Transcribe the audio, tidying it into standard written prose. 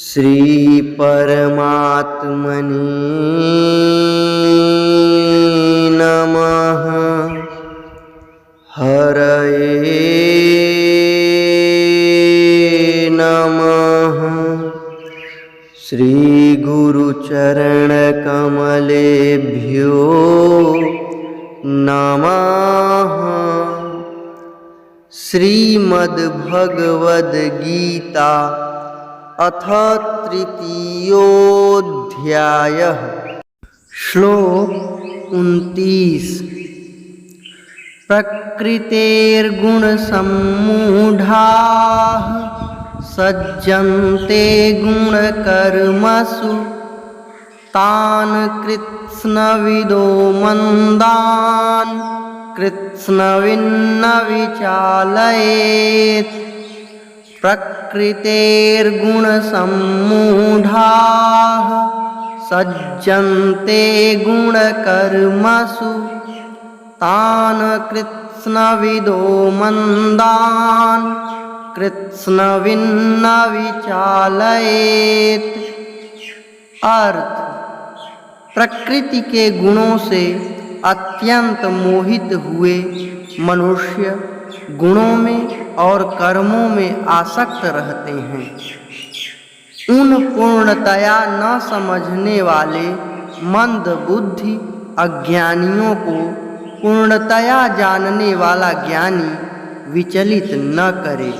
श्री परमात्मने नमः। हरये नमः। श्री गुरुचरण कमलेभ्यो नमः। श्रीमद्भगवद गीता अथ तृतीयोऽध्यायः। श्लोक 29। प्रकृतेर्गुणसम्मूढाः सज्जन्ते गुणकर्मसु तान् कृत्स्नविदो मन्दान् कृत्स्नविन्न विचालयेत्। प्रकृतेर्गुणसम्मूढाः सज्जन्ते गुणकर्मसु तान् कृत्स्नविदो मन्दान् कृत्स्नविन्न विचालयेत्। अर्थ: प्रकृति के गुणों से अत्यंत मोहित हुए मनुष्य गुणों में और कर्मों में आसक्त रहते हैं। उन पूर्णतया न समझने वाले मंद बुद्धि अज्ञानियों को पूर्णतया जानने वाला ज्ञानी विचलित न करे।